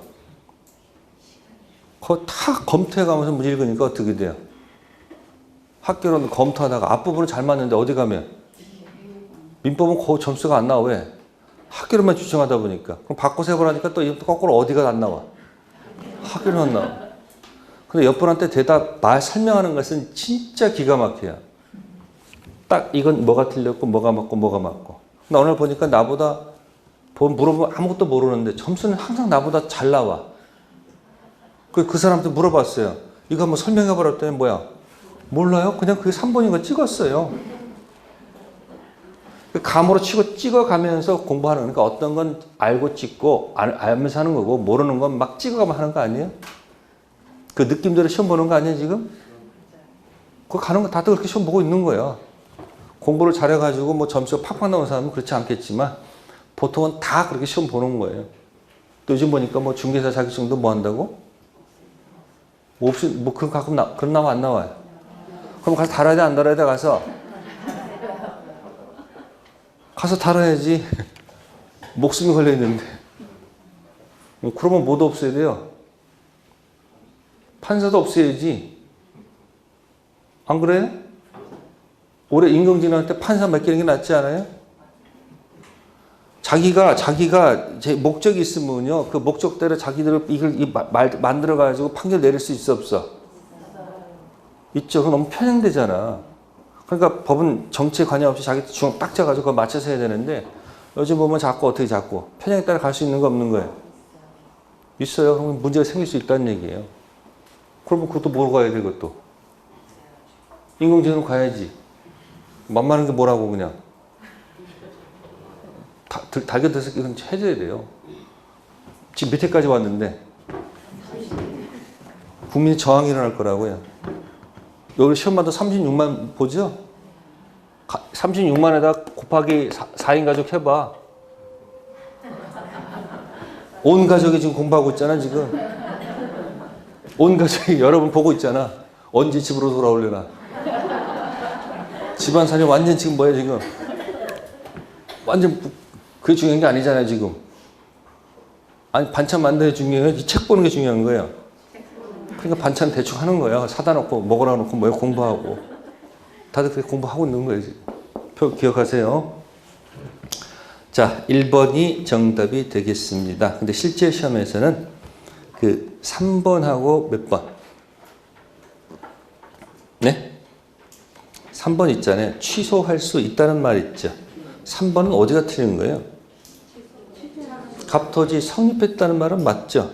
그거 다 검토해가면서 문제 읽으니까 어떻게 돼요? 학교로는 검토하다가 앞부분은 잘 맞는데 어디 가면 민법은 그 점수가 안 나와. 왜? 학교로만 주장하다 보니까. 그럼 바꿔서 해보라니까 또 거꾸로 어디가 안 나와? 학교로만 나와. 근데 옆분한테 대답 말 설명하는 것은 진짜 기가 막혀요. 딱 이건 뭐가 틀렸고 뭐가 맞고 뭐가 맞고. 나 오늘 보니까 나보다 물어보면 아무것도 모르는데 점수는 항상 나보다 잘 나와. 그 사람한테 물어봤어요. 이거 한번 설명해보라 했더니 뭐야? 몰라요? 그냥 그게 3번인 거 찍었어요. 감으로 치고 찍어가면서 공부하는 거니까 어떤 건 알고 찍고 알면서 하는 거고 모르는 건 막 찍어가면 하는 거 아니에요? 그 느낌대로 시험 보는 거 아니에요 지금? 그거 가는 거 다들 그렇게 시험 보고 있는 거예요. 공부를 잘해가지고 뭐 점수가 팍팍 나오는 사람은 그렇지 않겠지만 보통은 다 그렇게 시험 보는 거예요. 또 요즘 보니까 뭐 중개사 자격증도 뭐 한다고? 뭐 없이 뭐 그런 가끔 그런 나와 안 나와요. 그럼 가서 달아야 돼 안 달아야 돼 가서 달아야지. 목숨이 걸려 있는데. 그러면 뭐도 없어야 돼요. 판사도 없애야지. 안 그래요? 올해 인공지능할 때 판사 맡기는 게 낫지 않아요? 자기가 제 목적이 있으면요. 그 목적대로 자기들 이걸 만들어가지고 판결 내릴 수 있어 없어? 있죠. 그건 너무 편향되잖아. 그러니까 법은 정치에 관여 없이 자기 중앙 딱 잡아가지고 그거 맞춰서 해야 되는데 요즘 보면 자꾸 어떻게 자꾸 편향에 따라 갈 수 있는 거 없는 거예요? 있어요. 그럼 문제가 생길 수 있다는 얘기예요. 그러면 그것도 모르고 가야 돼 그것도. 인공지능 가야지. 만만한 게 뭐라고 그냥. 달겨들어서 이건 해줘야 돼요. 지금 밑에까지 왔는데 국민이 저항이 일어날 거라고요. 여기 시험마다 36만 보죠? 36만에다 곱하기 4인 가족 해봐. 온 가족이 지금 공부하고 있잖아 지금. 온 가족이 여러분 보고 있잖아. 언제 집으로 돌아오려나. 집안 살림 완전 지금 뭐야 지금. 완전 그게 중요한 게 아니잖아요 지금. 아니 반찬 만드는 게 중요해요? 이 책 보는 게 중요한 거예요. 그러니까 반찬 대충 하는 거예요. 사다 놓고 먹으라 놓고 뭐 공부하고. 다들 그렇게 공부하고 있는 거예요 지금. 표 기억하세요. 자, 1번이 정답이 되겠습니다. 근데 실제 시험에서는 그 3번하고 몇 번? 네? 3번 있잖아요. 취소할 수 있다는 말 있죠. 3번은 어디가 틀린 거예요? 갑토지 성립했다는 말은 맞죠?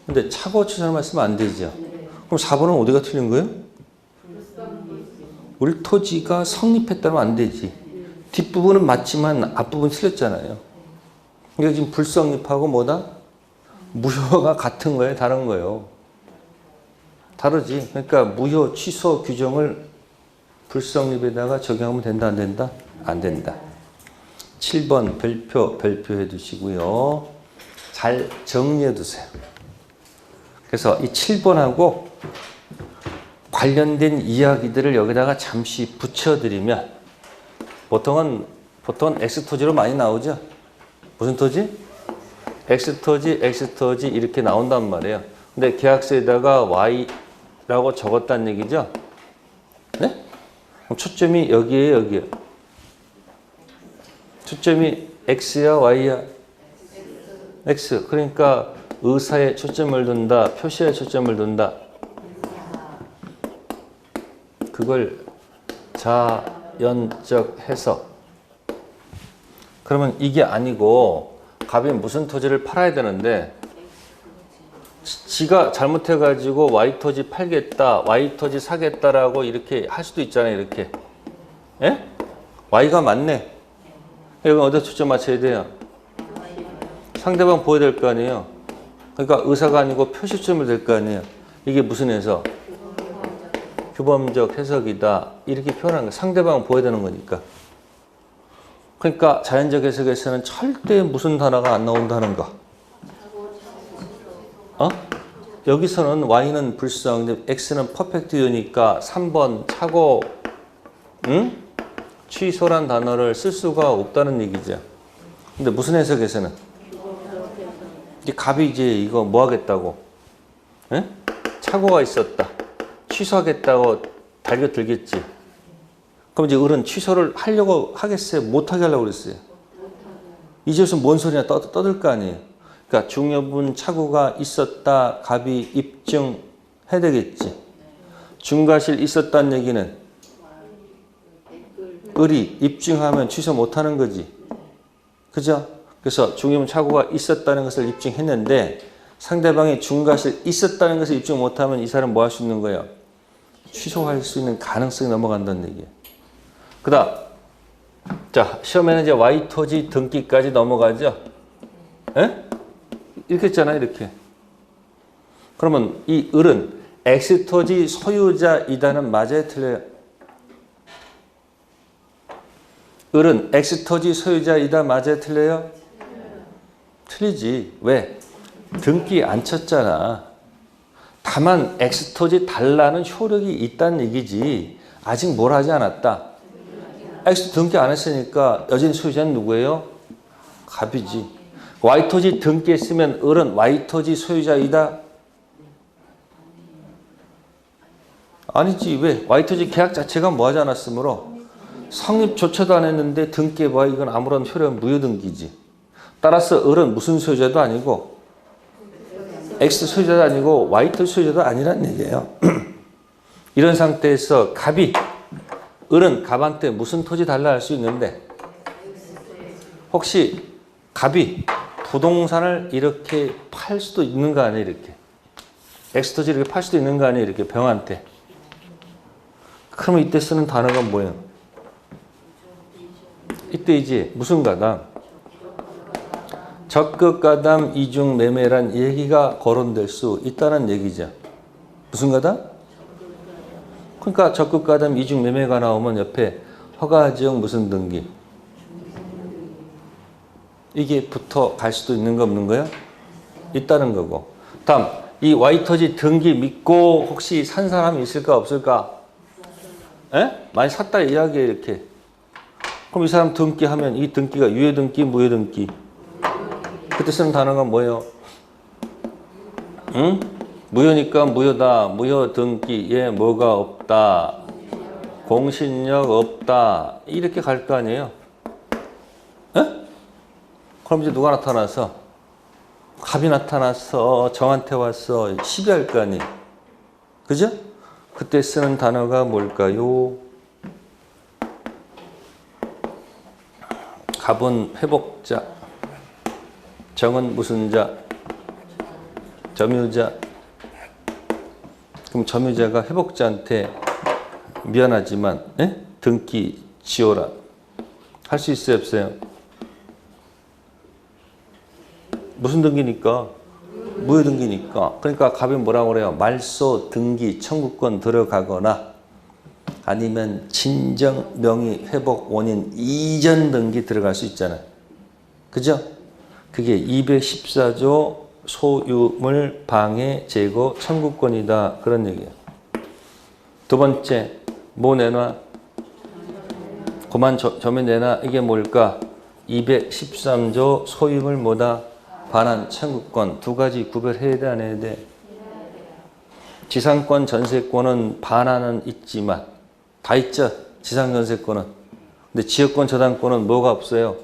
근데 차고 취소를 말씀은 안 되죠. 그럼 4번은 어디가 틀린 거예요? 을토지가 성립했다면 안 되지. 뒷부분은 맞지만 앞부분 틀렸잖아요. 그러니까 지금 불성립하고 뭐다? 무효가 같은 거예요? 다른 거예요? 다르지. 그러니까 무효 취소 규정을 불성립에다가 적용하면 된다, 안 된다? 안 된다. 7번 별표해 두시고요. 잘 정리해 두세요. 그래서 이 7번하고 관련된 이야기들을 여기다가 잠시 붙여드리면 보통은 X토지로 많이 나오죠? 무슨 토지? X토지 이렇게 나온단 말이에요. 근데 계약서에다가 Y라고 적었다는 얘기죠? 네? 그럼 초점이 여기에요, 여기에요? 초점이 X야, Y야? X. 그러니까 의사에 초점을 둔다, 표시에 초점을 둔다. 그걸 자연적 해석. 그러면 이게 아니고 갑이 무슨 토지를 팔아야 되는데 지가 잘못해가지고 Y토지 팔겠다, Y토지 사겠다라고 이렇게 할 수도 있잖아요. 이렇게. 예? Y가 맞네. 이건 어디에 초점 맞춰야 돼요? 상대방 보여야 될 거 아니에요. 그러니까 의사가 아니고 표시점이 될 거 아니에요. 이게 무슨 해석? 규범적 해석이다. 이렇게 표현하는 거. 상대방은 보여야 되는 거니까. 그러니까 자연적 해석에서는 절대 무슨 단어가 안 나온다는 거. 여기서는 Y는 불성, X는 퍼펙트유니까 3번 차고, 취소란 단어를 쓸 수가 없다는 얘기죠. 근데 무슨 해석에서는? 이 갑이 이제 이거 뭐 하겠다고? 에? 착오가 있었다. 취소하겠다고 달겨 들겠지. 그럼 이제 을은 취소를 하려고 하겠어요? 못하게 하려고 그랬어요? 이제서 뭔 소리냐 떠들 거 아니에요? 그러니까 중요분 착오가 있었다. 갑이 입증해야 되겠지. 중과실 있었다는 얘기는 을이 입증하면 취소 못하는 거지. 그죠? 그래서 중요분 착오가 있었다는 것을 입증했는데 상대방이 중과실 있었다는 것을 입증 못하면 이 사람 뭐 할 수 있는 거예요? 취소할 수 있는 가능성이 넘어간다는 얘기예요. 그 다음, 자, 시험에는 이제 Y토지 등기까지 넘어가죠? 예? 이렇게 했잖아요, 이렇게. 그러면 이 을은 X토지 소유자이다는 맞아요, 틀려요? 을은 X토지 소유자이다 맞아요, 틀려요? 틀리지. 왜? 등기 안 쳤잖아. 다만 X토지 달라는 효력이 있다는 얘기지. 아직 뭘 하지 않았다. X 등기 안 했으니까 여전히 소유자는 누구예요? 갑이지. Y토지 등기했으면 을은 Y토지 소유자이다? 아니지. 왜? Y토지 계약 자체가 뭐 하지 않았으므로 성립조차도 안 했는데 등기해봐. 이건 아무런 효력은 무효등기지. 따라서 을은 무슨 소유자도 아니고 X 소유자도 아니고 Y토지 소유자도 아니란 얘기예요. 이런 상태에서 갑이 을은 갑한테 무슨 토지 달라 할 수 있는데 혹시 갑이 부동산을 이렇게 팔 수도 있는 거 아니에요? 이렇게 X토지 이렇게 팔 수도 있는 거 아니에요? 이렇게 병한테. 그러면 이때 쓰는 단어가 뭐예요? 이때 이제 무슨 가담? 적극 가담 이중 매매란 얘기가 거론될 수 있다는 얘기죠. 무슨 가담? 그러니까 적극 가담 이중 매매가 나오면 옆에 허가지역 무슨 등기? 이게 붙어 갈 수도 있는 거 없는 거야? 있다는 거고. 다음, 이 Y토지 등기 믿고 혹시 산 사람이 있을까 없을까? 에? 많이 샀다 이야기해 이렇게. 그럼 이 사람 등기하면 이 등기가 유예 등기, 무예 등기. 그때 쓰는 단어가 뭐예요? 응? 무효니까 무효다. 무효 등기에 뭐가 없다. 공신력 없다. 이렇게 갈 거 아니에요? 에? 그럼 이제 누가 나타나서? 갑이 나타났어. 정한테 왔어. 시비할 거 아니에요? 그죠? 그때 쓰는 단어가 뭘까요? 갑은 회복자. 정은 무슨 자? 점유자. 그럼 점유자가 회복자한테 미안하지만 등기 지어라 할 수 있어요, 없어요? 무슨 등기니까? 무효등기니까. 그러니까 갑이 뭐라고 그래요? 말소 등기 청구권 들어가거나 아니면 진정 명의 회복 원인 이전 등기 들어갈 수 있잖아요. 그죠? 그게 214조 소유물 방해 제거 청구권이다. 그런 얘기예요. 두 번째, 뭐 내놔? 그만 점유 내놔. 이게 뭘까? 213조 소유물 뭐다? 반환 청구권. 두 가지 구별해야 돼, 안 해야 돼? 지상권, 전세권은 반환은 있지만 다 있죠? 지상 전세권은. 근데 지역권, 저당권은 뭐가 없어요?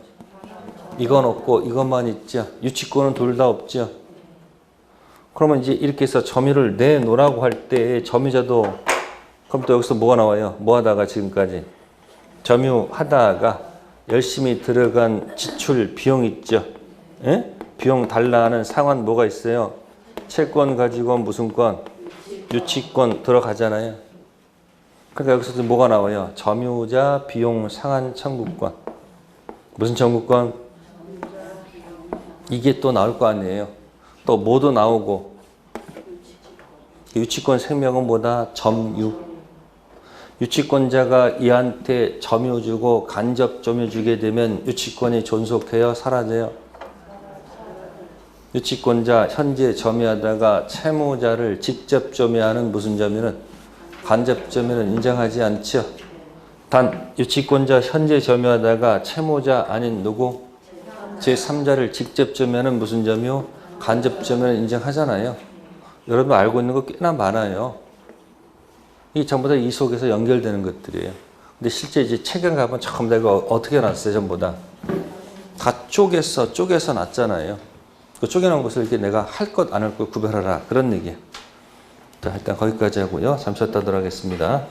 이건 없고 이것만 있죠. 유치권은 둘 다 없죠. 그러면 이제 이렇게 해서 점유를 내놓으라고 할 때 점유자도 그럼 또 여기서 뭐가 나와요? 뭐 하다가 지금까지? 점유하다가 열심히 들어간 지출 비용 있죠. 예? 비용 달라는 상환 뭐가 있어요? 채권 가지고 무슨 권? 유치권 들어가잖아요. 그러니까 여기서 뭐가 나와요? 점유자 비용 상환 청구권. 무슨 청구권? 이게 또 나올 거 아니에요. 또 뭐도 나오고. 유치권 생명은 뭐다? 점유. 유치권자가 이한테 점유 주고 간접 점유 주게 되면 유치권이 존속해요? 사라져요? 유치권자 현재 점유하다가 채무자를 직접 점유하는 무슨 점유는? 간접 점유는 인정하지 않죠. 단 유치권자 현재 점유하다가 채무자 아닌 누구? 제3자를 직접 점유하는 무슨 점유? 간접 점유는 인정하잖아요. 여러분 알고 있는 거 꽤나 많아요. 이 전부 다 이 속에서 연결되는 것들이에요. 근데 실제 이제 책을 가보면 전부 다 이거 어떻게 놨어요? 전부 다 쪼개서 놨잖아요. 그 쪼개놓은 것을 이렇게 내가 할 것 안 할 것 구별하라. 그런 얘기예요. 자, 일단 거기까지 하고요. 잠시 쉬었다 하도록 하겠습니다.